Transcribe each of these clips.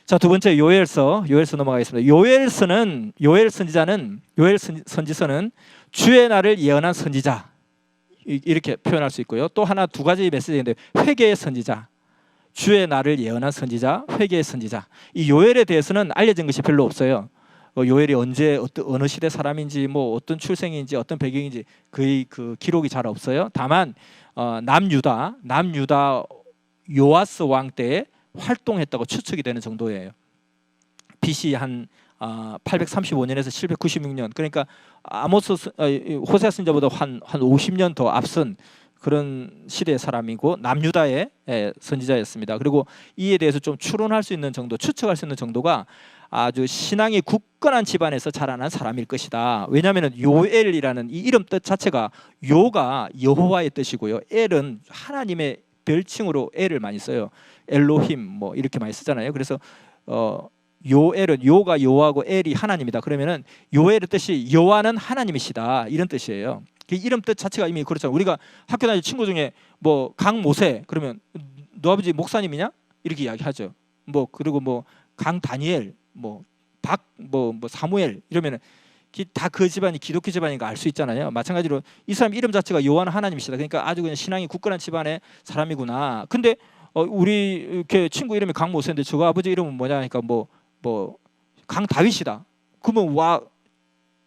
자, 두 번째 요엘서 넘어가겠습니다. 요엘 선지서는 주의 날을 예언한 선지자, 이렇게 표현할 수 있고요. 또 하나 두 가지 메시지인데, 회개의 선지자, 주의 날을 예언한 선지자, 회개의 선지자. 이 요엘에 대해서는 알려진 것이 별로 없어요. 요엘이 언제 어느 시대 사람인지, 뭐 어떤 출생인지, 어떤 배경인지 거의 그 기록이 잘 없어요. 다만 남유다 요아스 왕 때에 활동했다고 추측이 되는 정도예요. BC 한 835년에서 796년, 그러니까 호세아 선지자보다 한 50년 더 앞선 그런 시대의 사람이고, 남유다의 선지자였습니다. 그리고 이에 대해서 좀 추론할 수 있는 정도, 추측할 수 있는 정도가 아주 신앙이 굳건한 집안에서 자라난 사람일 것이다. 왜냐하면 요엘이라는 이 이름 뜻 자체가, 요가 여호와의 뜻이고요, 엘은 하나님의 별칭으로 엘을 많이 써요. 엘로힘 뭐 이렇게 많이 쓰잖아요. 그래서 요엘은, 요가 여호와고 엘이 하나님이다. 그러면은 요엘의 뜻이 여호와는 하나님이시다, 이런 뜻이에요. 그 이름 뜻 자체가 이미 그렇잖아요. 우리가 학교 다닐 친구 중에 뭐 강모세 그러면 너 아버지 목사님이냐? 이렇게 이야기하죠. 뭐 그리고 뭐 강다니엘, 뭐 사무엘 이러면은 다 그 집안이 기독교 집안인가 알 수 있잖아요. 마찬가지로 이 사람 이름 자체가 여호와는 하나님이시다. 그러니까 아주 그냥 신앙이 굳건한 집안의 사람이구나. 근데 우리 이렇게 친구 이름이 강모세인데 저거 아버지 이름은 뭐냐 하니까 뭐 강다윗이다. 그러면 와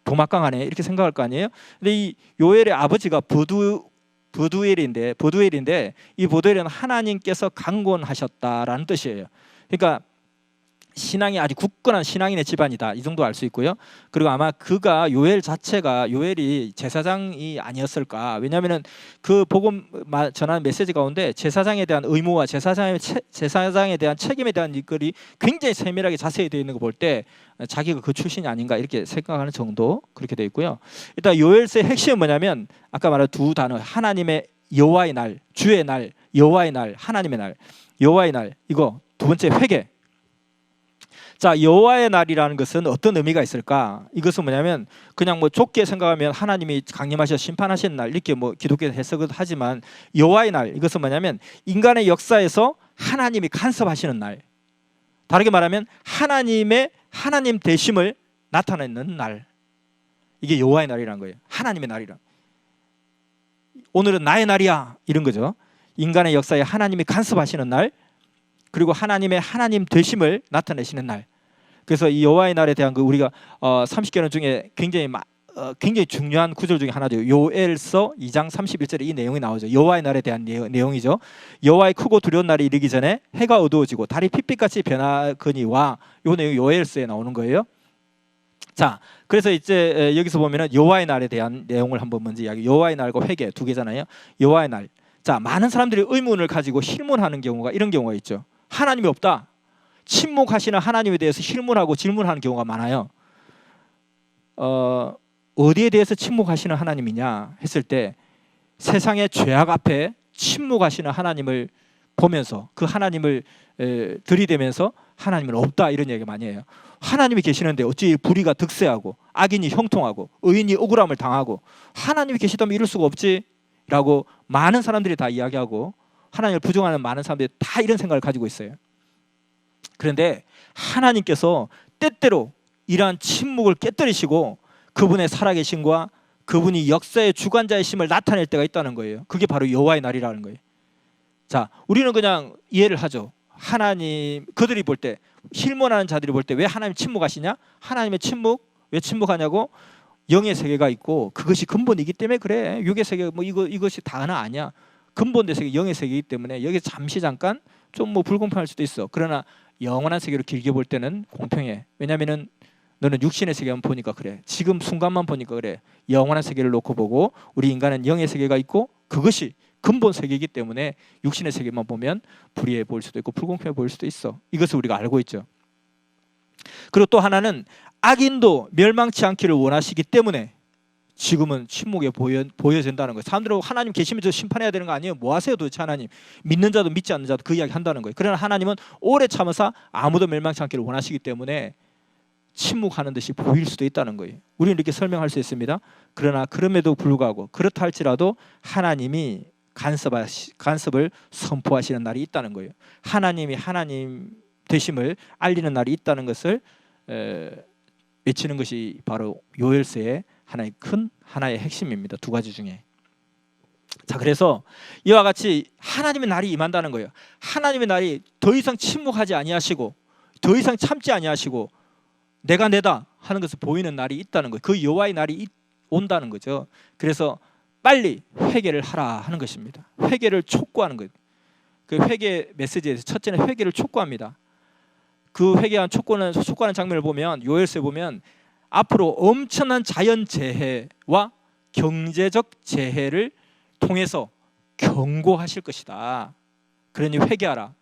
도막강하네, 이렇게 생각할 거 아니에요. 근데 이 요엘의 아버지가 버두엘인데 이 버두엘은 하나님께서 강권하셨다라는 뜻이에요. 그러니까 신앙이 아주 굳건한 신앙인의 집안이다, 이 정도 알 수 있고요. 그리고 아마 요엘이 제사장이 아니었을까. 왜냐하면 그 복음 전하는 메시지 가운데 제사장에 대한 의무와 제사장에 대한 책임에 대한 일들이 굉장히 세밀하게 자세히 되어 있는 거 볼 때 자기가 그 출신이 아닌가, 이렇게 생각하는 정도, 그렇게 되어 있고요. 일단 요엘서의 핵심은 뭐냐면 아까 말한 두 단어, 하나님의 여호와의 날, 주의 날, 여호와의 날, 하나님의 날, 여호와의 날, 이거 두 번째 회개. 자, 여호와의 날이라는 것은 어떤 의미가 있을까? 이것은 뭐냐면 그냥 뭐 좁게 생각하면 하나님이 강림하셔 심판하시는 날, 이렇게 뭐 기독교 해석을 하지만, 여호와의 날, 이것은 뭐냐면 인간의 역사에서 하나님이 간섭하시는 날, 다르게 말하면 하나님의 하나님 되심을 나타내는 날, 이게 여호와의 날이라는 거예요. 하나님의 날이라. 오늘은 나의 날이야, 이런 거죠. 인간의 역사에 하나님이 간섭하시는 날, 그리고 하나님의 하나님 되심을 나타내시는 날. 그래서 이 여호와의 날에 대한 그 우리가 30개론 중에 굉장히 중요한 구절 중에 하나죠. 요엘서 2장 31절에 이 내용이 나오죠. 여호와의 날에 대한 내용이죠. 여호와의 크고 두려운 날이 이르기 전에 해가 어두워지고 달이 핏빛같이 변하거니와, 이 내용이 요엘서에 나오는 거예요. 자, 그래서 이제 여기서 보면은 여호와의 날에 대한 내용을 한번 먼저 이야기. 여호와의 날과 회개 두 개잖아요. 여호와의 날. 자, 많은 사람들이 의문을 가지고 hir문하는 경우가, 이런 경우가 있죠. 하나님이 없다. 침묵하시는 하나님에 대해서 hir문하고 질문하는 경우가 많아요. 어디에 대해서 침묵하시는 하나님이냐 했을 때, 세상의 죄악 앞에 침묵하시는 하나님을 보면서 그 하나님을 들이대면서 하나님은 없다, 이런 얘기 많이 해요. 하나님이 계시는데 어찌 불의가 득세하고 악인이 형통하고 의인이 억울함을 당하고 하나님이 계시다면 이럴 수가 없지 라고 많은 사람들이 다 이야기하고, 하나님을 부정하는 많은 사람들이 다 이런 생각을 가지고 있어요. 그런데 하나님께서 때때로 이러한 침묵을 깨뜨리시고 그분의 살아계심과 그분이 역사의 주관자이심을 나타낼 때가 있다는 거예요. 그게 바로 여호와의 날이라는 거예요. 자, 우리는 그냥 이해를 하죠. 하나님, 그들이 볼 때, hir문하는 자들이 볼 때 왜 하나님 침묵하시냐? 하나님의 침묵, 왜 침묵하냐고? 영의 세계가 있고 그것이 근본이기 때문에 그래. 육의 세계 뭐 이것이 다는 아니야. 근본의 세계, 영의 세계이기 때문에 여기 잠시 잠깐 좀 뭐 불공평할 수도 있어. 그러나 영원한 세계로 길게 볼 때는 공평해. 왜냐하면은 너는 육신의 세계만 보니까 그래. 지금 순간만 보니까 그래. 영원한 세계를 놓고 보고 우리 인간은 영의 세계가 있고 그것이 근본 세계이기 때문에 육신의 세계만 보면 불의해 보일 수도 있고 불공평해 보일 수도 있어. 이것을 우리가 알고 있죠. 그리고 또 하나는 악인도 멸망치 않기를 원하시기 때문에 지금은 침묵에 보여진다는 거예요. 사람들은 하나님 계시면 저 심판해야 되는 거 아니에요? 뭐 하세요 도대체 하나님? 믿는 자도 믿지 않는 자도 그 이야기 한다는 거예요. 그러나 하나님은 오래 참으사 아무도 멸망치 않기를 원하시기 때문에 침묵하는 듯이 보일 수도 있다는 거예요. 우리는 이렇게 설명할 수 있습니다. 그러나 그럼에도 불구하고 그렇다 할지라도 하나님이 간섭을 선포하시는 날이 있다는 거예요. 하나님이 하나님 되심을 알리는 날이 있다는 것을 외치는 것이 바로 요엘서의 하나의 핵심입니다. 두 가지 중에. 자, 그래서 이와 같이 하나님의 날이 임한다는 거예요. 하나님의 날이 더 이상 침묵하지 아니하시고 더 이상 참지 아니하시고 내가 내다 하는 것을 보이는 날이 있다는 거예요. 그 여호와의 날이 온다는 거죠. 그래서 빨리 회개를 하라 하는 것입니다. 회개를 촉구하는 거예요. 그 회개 메시지에서 첫째는 회개를 촉구합니다. 그 회개한 촉구하는 장면을 보면 요엘서에 보면 앞으로 엄청난 자연 재해와 경제적 재해를 통해서 경고하실 것이다. 그러니 회개하라.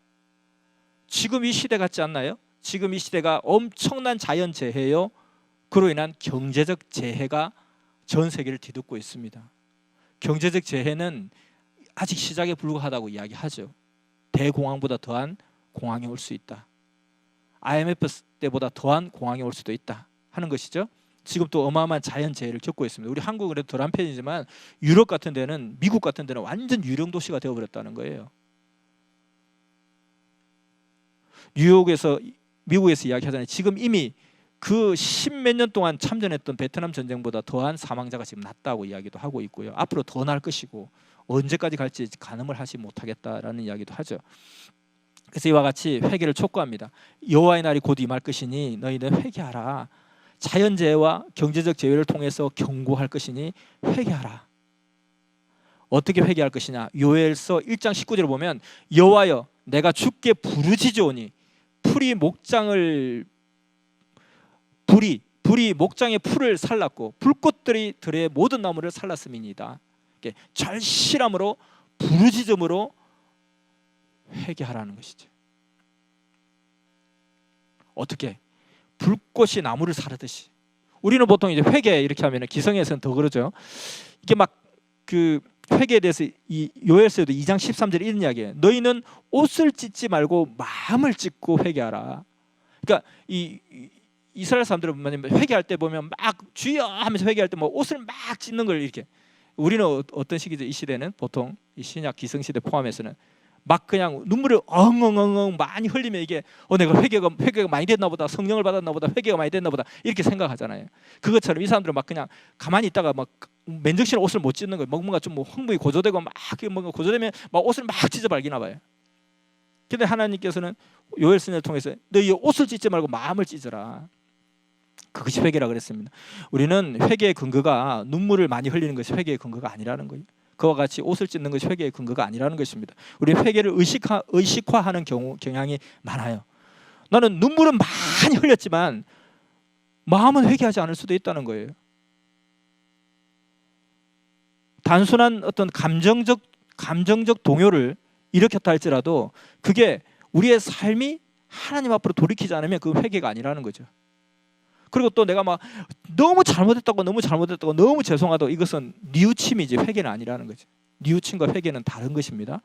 지금 이 시대 같지 않나요? 지금 이 시대가 엄청난 자연 재해요. 그로 인한 경제적 재해가 전 세계를 뒤덮고 있습니다. 경제적 재해는 아직 시작에 불과하다고 이야기하죠. 대공황보다 더한 공황이 올 수 있다. IMF 때보다 더한 공황이 올 수도 있다 하는 것이죠. 지금 또 어마어마한 자연재해를 겪고 있습니다. 우리 한국은 그래도 덜한 편이지만 유럽 같은 데는, 미국 같은 데는 완전 유령 도시가 되어버렸다는 거예요. 미국에서 이야기하잖아요. 지금 이미 그 10몇 년 동안 참전했던 베트남 전쟁보다 더한 사망자가 지금 났다고 이야기도 하고 있고요. 앞으로 더 날 것이고 언제까지 갈지 가늠을 하지 못하겠다라는 이야기도 하죠. 그래서 이와 같이 회개를 촉구합니다. 여호와의 날이 곧 임할 것이니 너희는 회개하라. 자연재해와 경제적 재해를 통해서 경고할 것이니 회개하라. 어떻게 회개할 것이냐? 요엘서 1장 19절을 보면 여호와여 내가 주께 부르짖으오니 불이 목장의 풀을 살랐고 불꽃들이 들의 모든 나무를 살랐음이니이다. 절실함으로 부르짖음으로 회개하라는 것이죠. 어떻게? 불꽃이 나무를 사르듯이. 우리는 보통 이제 회개 이렇게 하면 기성에서는 더 그러죠. 이게 막 그 회개에 대해서 이 요엘서에도 2장 13절에 이런 이야기예요. 너희는 옷을 찢지 말고 마음을 찢고 회개하라. 그러니까 이 이스라엘 사람들은 회개할 때 보면 막 주여 하면서 회개할 때 뭐 옷을 막 찢는 걸 이렇게. 우리는 어떤 시기죠? 이 시대는 보통 이 신약 기성 시대 포함해서는 막 그냥 눈물을 엉엉엉엉 많이 흘리면 이게 내가 회개가 많이 됐나 보다, 성령을 받았나 보다, 회개가 많이 됐나 보다 이렇게 생각하잖아요. 그것처럼 이 사람들은 막 그냥 가만히 있다가 막 맨정신에 옷을 못 찢는 거예요. 뭔가 좀 흥분이 고조되고 막 뭔가 고조되면 막 옷을 막 찢어 발기나 봐요. 근데 하나님께서는 요엘서를 통해서 너희 옷을 찢지 말고 마음을 찢어라. 그것이 회개라 그랬습니다. 우리는 회개의 근거가 눈물을 많이 흘리는 것이 회개의 근거가 아니라는 거예요. 그와 같이 옷을 찢는 것이 회개의 근거가 아니라는 것입니다. 우리 회개를 의식화하는 경향이 많아요. 나는 눈물은 많이 흘렸지만 마음은 회개하지 않을 수도 있다는 거예요. 단순한 어떤 감정적 동요를 일으켰다 할지라도 그게 우리의 삶이 하나님 앞으로 돌이키지 않으면 그 회개가 아니라는 거죠. 그리고 또 내가 막 너무 잘못했다고 너무 죄송하다고 이것은 뉘우침이지 회개는 아니라는 거죠. 뉘우침과 회개는 다른 것입니다.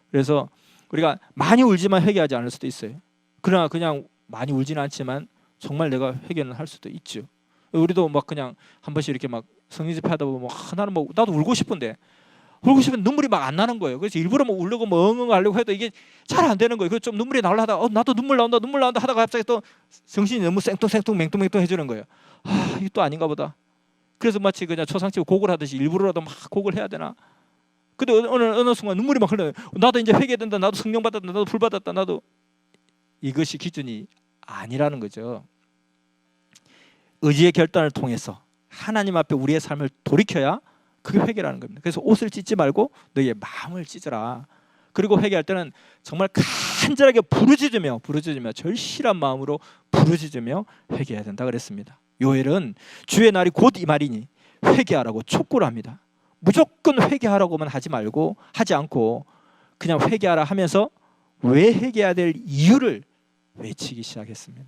그래서 우리가 많이 울지만 회개하지 않을 수도 있어요. 그러나 그냥 많이 울지는 않지만 정말 내가 회개는 할 수도 있죠. 우리도 막 그냥 한 번씩 이렇게 막 성령 집회하다 보면 나는 뭐 나도 울고 싶은데 눈물이 막 안 나는 거예요. 그래서 일부러 뭐 울려고 뭐 엉엉 하려고 해도 이게 잘 안 되는 거예요. 그래서 좀 눈물이 나오려 하다가 나도 눈물 나온다 하다가 갑자기 또 정신이 너무 맹뚱맹뚱 해지는 거예요. 이게 또 아닌가 보다. 그래서 마치 그냥 초상집 곡을 하듯이 일부러라도 막 곡을 해야 되나. 근데 어느 순간 눈물이 막 흘러요. 나도 이제 회개된다. 나도 성령 받았다. 나도 불 받았다. 나도 이것이 기준이 아니라는 거죠. 의지의 결단을 통해서 하나님 앞에 우리의 삶을 돌이켜야 그게 회개라는 겁니다. 그래서 옷을 찢지 말고 너희의 마음을 찢어라. 그리고 회개할 때는 정말 간절하게 부르짖으며 절실한 마음으로 부르짖으며 회개해야 된다 그랬습니다. 요엘은 주의 날이 곧 임하리니 회개하라고 촉구를 합니다. 무조건 회개하라고만 하지 않고 그냥 회개하라 하면서 왜 회개해야 될 이유를 외치기 시작했습니다.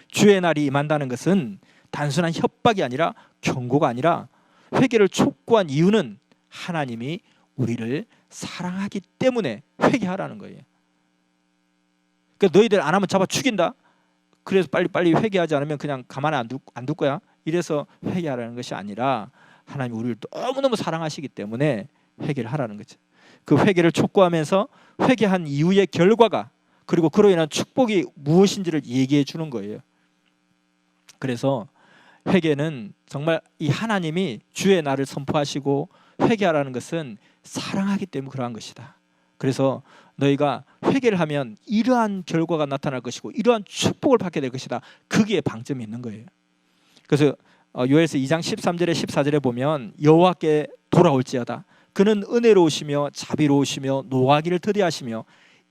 주의 날이 임한다는 것은 단순한 협박이 아니라 경고가 아니라 회개를 촉구한 이유는 하나님이 우리를 사랑하기 때문에 회개하라는 거예요. 그러니까 너희들 안 하면 잡아 죽인다. 그래서 빨리 회개하지 않으면 그냥 가만히 안 둘 거야. 이래서 회개하라는 것이 아니라 하나님이 우리를 너무너무 사랑하시기 때문에 회개를 하라는 거죠. 그 회개를 촉구하면서 회개한 이후의 결과가 그리고 그로 인한 축복이 무엇인지를 얘기해 주는 거예요. 그래서 회개는 정말 이 하나님이 주의 날을 선포하시고 회개하라는 것은 사랑하기 때문에 그러한 것이다. 그래서 너희가 회개를 하면 이러한 결과가 나타날 것이고 이러한 축복을 받게 될 것이다. 거기에 방점이 있는 거예요. 그래서 요엘서 2장 13절에 14절에 보면 여호와께 돌아올지어다. 그는 은혜로우시며 자비로우시며 노하기를 더디하시며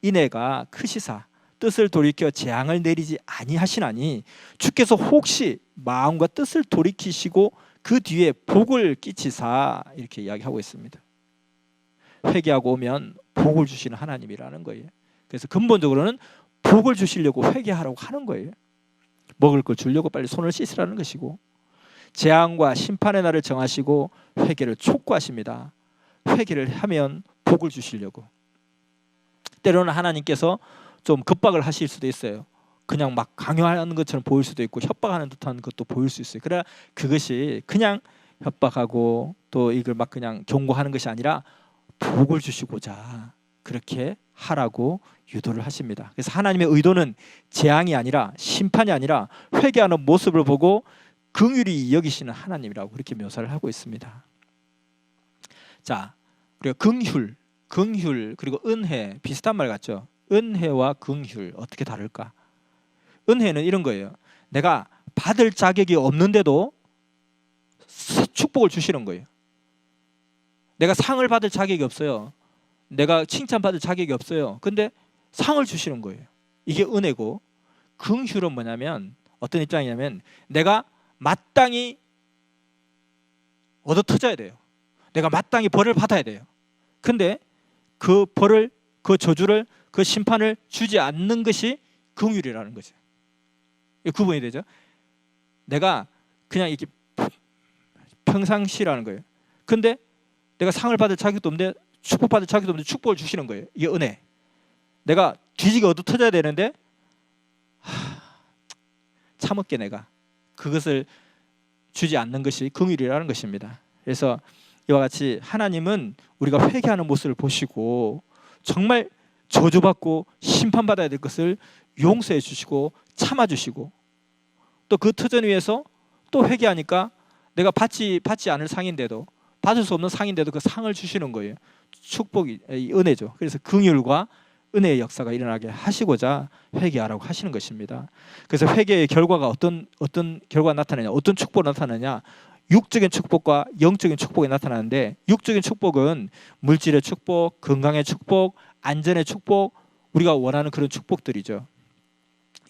인애가 크시사 뜻을 돌이켜 재앙을 내리지 아니하시나니 주께서 혹시 마음과 뜻을 돌이키시고 그 뒤에 복을 끼치사 이렇게 이야기하고 있습니다. 회개하고 오면 복을 주시는 하나님이라는 거예요. 그래서 근본적으로는 복을 주시려고 회개하라고 하는 거예요. 먹을 걸 주려고 빨리 손을 씻으라는 것이고 재앙과 심판의 날을 정하시고 회개를 촉구하십니다. 회개를 하면 복을 주시려고. 때로는 하나님께서 좀 급박을 하실 수도 있어요. 그냥 막 강요하는 것처럼 보일 수도 있고 협박하는 듯한 것도 보일 수 있어요. 그러나 그것이 그냥 협박하고 또 이걸 막 그냥 경고하는 것이 아니라 복을 주시고자 그렇게 하라고 유도를 하십니다. 그래서 하나님의 의도는 재앙이 아니라 심판이 아니라 회개하는 모습을 보고 긍휼히 여기시는 하나님이라고 그렇게 묘사를 하고 있습니다. 자, 우리가 긍휼 그리고 은혜 비슷한 말 같죠? 은혜와 긍휼 어떻게 다를까? 은혜는 이런 거예요. 내가 받을 자격이 없는데도 축복을 주시는 거예요. 내가 상을 받을 자격이 없어요. 내가 칭찬받을 자격이 없어요. 근데 상을 주시는 거예요. 이게 은혜고, 긍휼은 뭐냐면 어떤 입장이냐면 내가 마땅히 얻어 터져야 돼요. 내가 마땅히 벌을 받아야 돼요. 근데 그 벌을, 그 저주를, 그 심판을 주지 않는 것이 긍휼이라는 거죠. 구분이 되죠. 내가 그냥 이렇게 평상시라는 거예요. 근데 내가 상을 받을 자격도 없는데 축복받을 자격도 없는데 축복을 주시는 거예요. 이게 은혜. 내가 뒤지게 얻어 터져야 되는데 참을게 내가 그것을 주지 않는 것이 긍휼이라는 것입니다. 그래서 이와 같이 하나님은 우리가 회개하는 모습을 보시고 정말 저주받고 심판받아야 될 것을 용서해 주시고 참아주시고 또 그 터전 위에서 또 회개하니까 내가 받지 않을 상인데도 받을 수 없는 상인데도 그 상을 주시는 거예요. 축복이 은혜죠. 그래서 긍휼과 은혜의 역사가 일어나게 하시고자 회개하라고 하시는 것입니다. 그래서 회개의 결과가 어떤 결과가 나타나냐, 어떤 축복이 나타나냐, 육적인 축복과 영적인 축복이 나타나는데 육적인 축복은 물질의 축복, 건강의 축복, 안전의 축복, 우리가 원하는 그런 축복들이죠.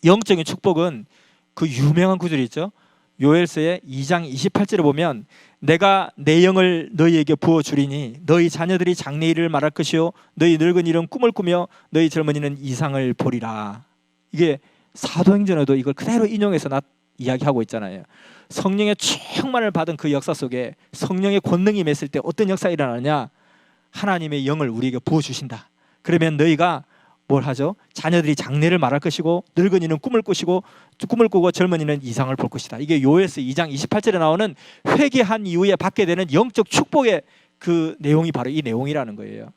영적인 축복은 그 유명한 구절이 있죠. 요엘서의 2장 28절에 보면 내가 내 영을 너희에게 부어주리니 너희 자녀들이 장래일을 말할 것이요 너희 늙은이는 꿈을 꾸며 너희 젊은이는 이상을 보리라. 이게 사도행전에도 이걸 그대로 인용해서 이야기하고 있잖아요. 성령의 충만을 받은 그 역사 속에 성령의 권능이 임했을 때 어떤 역사가 일어나냐, 하나님의 영을 우리에게 부어주신다. 그러면 너희가 뭘 하죠? 자녀들이 장래를 말할 것이고 늙은이는 꿈을 꾸고 젊은이는 이상을 볼 것이다. 이게 요엘서 2장 28절에 나오는 회개한 이후에 받게 되는 영적 축복의 그 내용이 바로 이 내용이라는 거예요.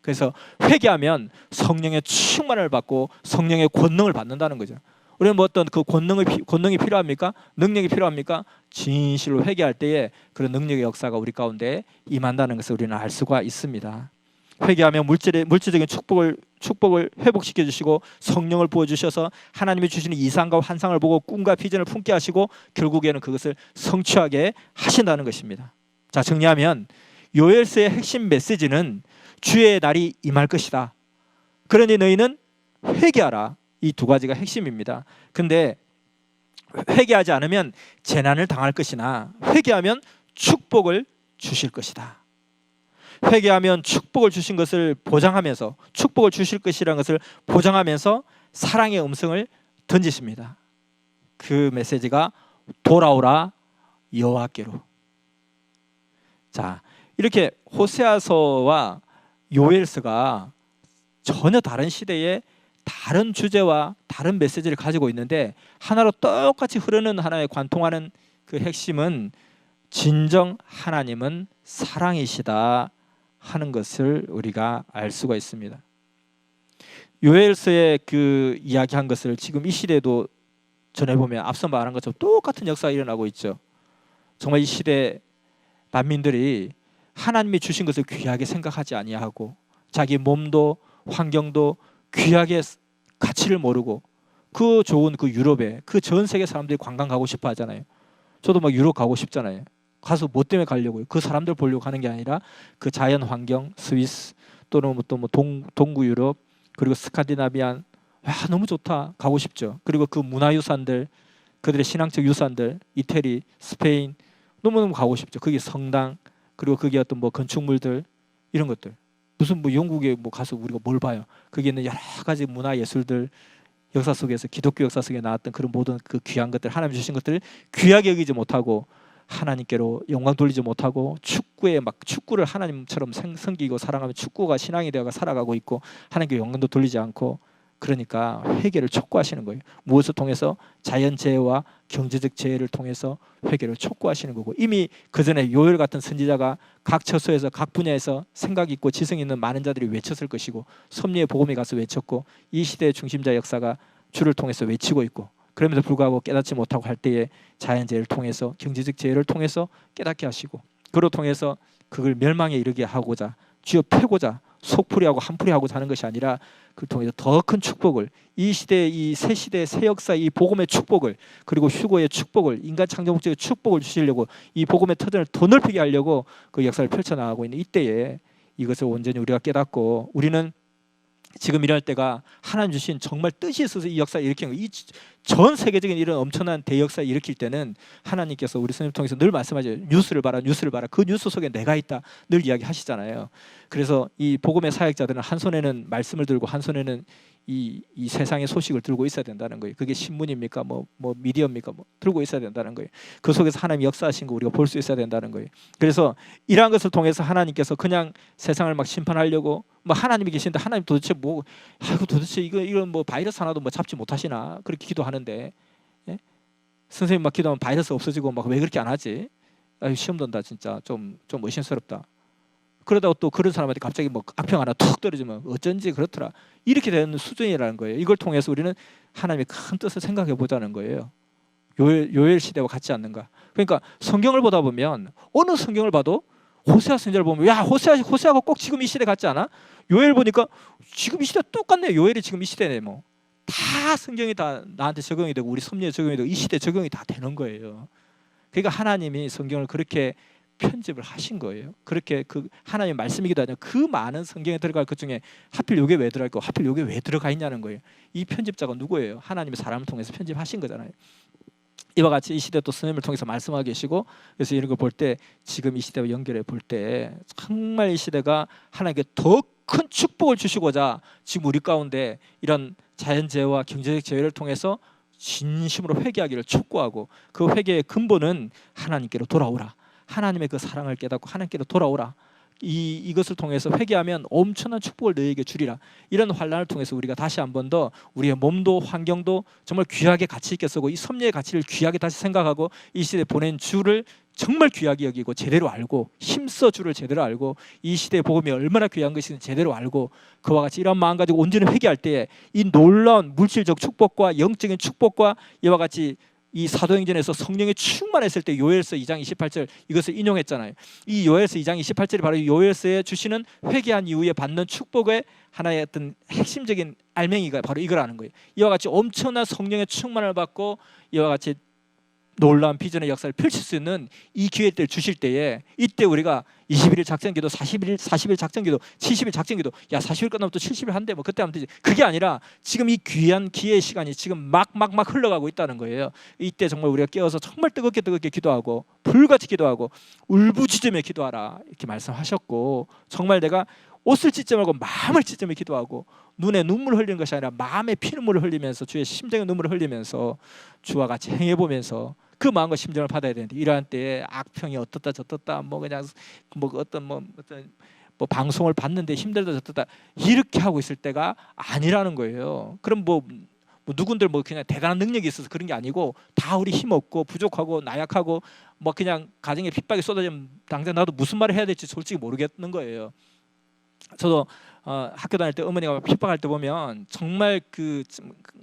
그래서 회개하면 성령의 충만을 받고 성령의 권능을 받는다는 거죠. 우리는 뭐 어떤 그 권능이 필요합니까? 능력이 필요합니까? 진실로 회개할 때에 그런 능력의 역사가 우리 가운데 임한다는 것을 우리는 알 수가 있습니다. 회개하면 물질적인 축복을 회복시켜 주시고 성령을 부어 주셔서 하나님이 주시는 이상과 환상을 보고 꿈과 비전을 품게 하시고 결국에는 그것을 성취하게 하신다는 것입니다. 자, 정리하면 요엘서의 핵심 메시지는 주의 날이 임할 것이다. 그러니 너희는 회개하라. 이 두 가지가 핵심입니다. 근데 회개하지 않으면 재난을 당할 것이나 회개하면 축복을 주실 것이다. 회개하면 축복을 주신 것을 보장하면서 축복을 주실 것이라는 것을 보장하면서 사랑의 음성을 던지십니다. 그 메시지가 돌아오라 여호와께로. 자, 이렇게 호세아서와 요엘서가 전혀 다른 시대에 다른 주제와 다른 메시지를 가지고 있는데 하나로 똑같이 흐르는 하나의 관통하는 그 핵심은 진정 하나님은 사랑이시다 하는 것을 우리가 알 수가 있습니다. 요엘서에 그 이야기한 것을 지금 이 시대에도 전해보면 앞서 말한 것처럼 똑같은 역사가 일어나고 있죠. 정말 이 시대 만민들이 하나님이 주신 것을 귀하게 생각하지 아니하고 자기 몸도 환경도 귀하게 가치를 모르고 그 좋은 그 유럽에 그 전 세계 사람들이 관광 가고 싶어 하잖아요. 저도 막 유럽 가고 싶잖아요. 가서 뭐 때문에 가려고요? 그 사람들 보려고 가는 게 아니라 그 자연 환경, 스위스 또는 또 동구 유럽 그리고 스칸디나비안 너무 좋다 가고 싶죠. 그리고 그 문화유산들 그들의 신앙적 유산들 이태리, 스페인 너무너무 가고 싶죠. 거기 성당 그리고 거기 어떤 뭐 건축물들 이런 것들 무슨 뭐 영국에 뭐 가서 우리가 뭘 봐요? 거기 있는 여러 가지 문화 예술들 역사 속에서 기독교 역사 속에 나왔던 그런 모든 그 귀한 것들 하나님 주신 것들을 귀하게 여기지 못하고 하나님께로 영광 돌리지 못하고 축구에 막 축구를 하나님처럼 섬기고 사랑하면 축구가 신앙이 되어가 살아가고 있고 하나님께 영광도 돌리지 않고 그러니까 회개를 촉구하시는 거예요. 무엇을 통해서? 자연재해와 경제적 재해를 통해서 회개를 촉구하시는 거고 이미 그 전에 요엘 같은 선지자가 각 처소에서 각 분야에서 생각 있고 지성 있는 많은 자들이 외쳤을 것이고 섭리의 복음에 가서 외쳤고 이 시대의 중심자 역사가 주를 통해서 외치고 있고 그럼에도 불구하고 깨닫지 못하고 할 때에 자연재해를 통해서 경제적 재해를 통해서 깨닫게 하시고 그로 통해서 그걸 멸망에 이르게 하고자 쥐어 패고자 속풀이하고 한풀이하고자 하는 것이 아니라 그를 통해서 더 큰 축복을 이 시대 이 새 시대 새 역사 이 복음의 축복을 그리고 휴거의 축복을 인간 창조 목적의 축복을 주시려고 이 복음의 터전을 더 넓히게 하려고 그 역사를 펼쳐나가고 있는 이때에 이것을 온전히 우리가 깨닫고 우리는 지금 일어날 때가 하나님 주신 정말 뜻이 있어서 이 역사를 일으키는 거예요. 전 세계적인 이런 엄청난 대역사를 일으킬 때는 하나님께서 우리 선생님 통해서 늘 말씀하죠. 뉴스를 봐라 뉴스를 봐라. 그 뉴스 속에 내가 있다 늘 이야기하시잖아요. 그래서 이 복음의 사역자들은 한 손에는 말씀을 들고 한 손에는 이 세상의 소식을 들고 있어야 된다는 거예요. 그게 신문입니까? 뭐 미디어입니까? 뭐 들고 있어야 된다는 거예요. 그 속에서 하나님이 역사하신 거 우리가 볼 수 있어야 된다는 거예요. 그래서 이러한 것을 통해서 하나님께서 그냥 세상을 막 심판하려고 뭐 하나님이 계신데 하나님 도대체 뭐 아이고 도대체 이런 뭐 바이러스 하나도 뭐 잡지 못하시나 그렇게 기도하는데 예? 선생님 막 기도하면 바이러스 없어지고 막 왜 그렇게 안 하지? 아유 시험 돈다 진짜 좀 의심스럽다. 그러다가 또 그런 사람한테 갑자기 뭐 악평 하나 툭 떨어지면 어쩐지 그렇더라 이렇게 되는 수준이라는 거예요. 이걸 통해서 우리는 하나님의 큰 뜻을 생각해 보자는 거예요. 요엘 시대와 같지 않는가? 그러니까 성경을 보다 보면 어느 성경을 봐도 호세아 선지자를 보면 야 호세아가 꼭 지금 이 시대 같지 않아? 요엘 보니까 지금 이 시대 똑같네. 요엘이 지금 이 시대네 뭐. 다 성경이 다 나한테 적용이 되고 우리 섭리에 적용이 되고 이 시대 적용이 다 되는 거예요. 그러니까 하나님이 성경을 그렇게 편집을 하신 거예요. 그렇게 그 하나님의 말씀이기도 하죠. 그 많은 성경에 들어갈 것 중에 하필 요게 왜 들어갈 거 하필 요게 왜 들어가 있냐는 거예요. 이 편집자가 누구예요? 하나님의 사람을 통해서 편집하신 거잖아요. 이와 같이 이 시대 또 선생님을 통해서 말씀하고 계시고 그래서 이런 걸 볼 때 지금 이 시대와 연결해 볼 때 정말 이 시대가 하나님께 더 큰 축복을 주시고자 지금 우리 가운데 이런 자연재해와 경제적 재해를 통해서 진심으로 회개하기를 촉구하고 그 회개의 근본은 하나님께로 돌아오라. 하나님의 그 사랑을 깨닫고 하나님께로 돌아오라. 이것을 통해서 회개하면 엄청난 축복을 너희에게 주리라. 이런 환란을 통해서 우리가 다시 한 번 더 우리의 몸도 환경도 정말 귀하게 가치 있게 쓰고 이 섭리의 가치를 귀하게 다시 생각하고 이 시대에 보낸 주를 정말 귀하게 여기고 제대로 알고 힘써 주를 제대로 알고 이 시대의 복음이 얼마나 귀한 것인지 제대로 알고 그와 같이 이런 마음 가지고 온전히 회개할 때에 이 놀라운 물질적 축복과 영적인 축복과 이와 같이 이 사도행전에서 성령이 충만했을 때 요엘서 2장 28절 이것을 인용했잖아요. 이 요엘서 2장 28절이 바로 요엘서에 주시는 회개한 이후에 받는 축복의 하나의 어떤 핵심적인 알맹이가 바로 이거라는 거예요. 이와 같이 엄청난 성령의 충만을 받고 이와 같이 놀라운 비전의 역사를 펼칠 수 있는 이 기회 때를 주실 때에 이때 우리가 21일 작전기도 40일 작전기도 70일 작전기도 야 40일 끝나면 또 70일 한대 뭐 그때 하면 되지. 그게 아니라 지금 이 귀한 기회의 시간이 지금 막 흘러가고 있다는 거예요. 이때 정말 우리가 깨어서 정말 뜨겁게 기도하고 불같이 기도하고 울부짖으며 기도하라 이렇게 말씀하셨고 정말 내가 옷을 찢지 말고 마음을 찢으며 기도하고 눈에 눈물 흘리는 것이 아니라 마음에 피눈물을 흘리면서 주의 심정의 눈물을 흘리면서 주와 같이 행해보면서 그 마음과 심정을 받아야 되는데 이러한 때에 악평이 어떻다 저떻다 뭐 그냥 어떤 방송을 봤는데 힘들다 저떻다 이렇게 하고 있을 때가 아니라는 거예요. 그럼 뭐 누군들 뭐 그냥 대단한 능력이 있어서 그런 게 아니고 다 우리 힘없고 부족하고 나약하고 뭐 그냥 가정에 핍박이 쏟아지면 당장 나도 무슨 말을 해야 될지 솔직히 모르겠는 거예요. 저도 학교 다닐 때 어머니가 핍박할 때 보면 정말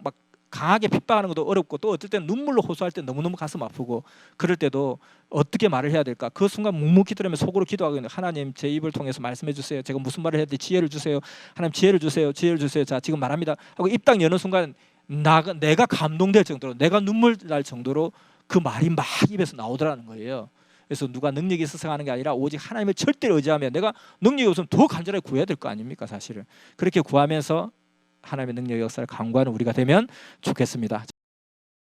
막 강하게 핍박하는 것도 어렵고 또 어떨 때는 눈물로 호소할 때 너무너무 가슴 아프고 그럴 때도 어떻게 말을 해야 될까? 그 순간 묵묵히 들으면 속으로 기도하거든요. 하나님 제 입을 통해서 말씀해 주세요. 제가 무슨 말을 해야 돼? 지혜를 주세요. 하나님 지혜를 주세요. 지혜를 주세요. 자 지금 말합니다. 하고 입 딱 여는 순간 내가 감동될 정도로 내가 눈물 날 정도로 그 말이 막 입에서 나오더라는 거예요. 그래서 누가 능력이 있어서 하는 게 아니라 오직 하나님을 절대로 의지하면 내가 능력이 없으면 더 간절하게 구해야 될 거 아닙니까 사실은. 그렇게 구하면서 하나님의 능력의 역사를 간구하는 우리가 되면 좋겠습니다.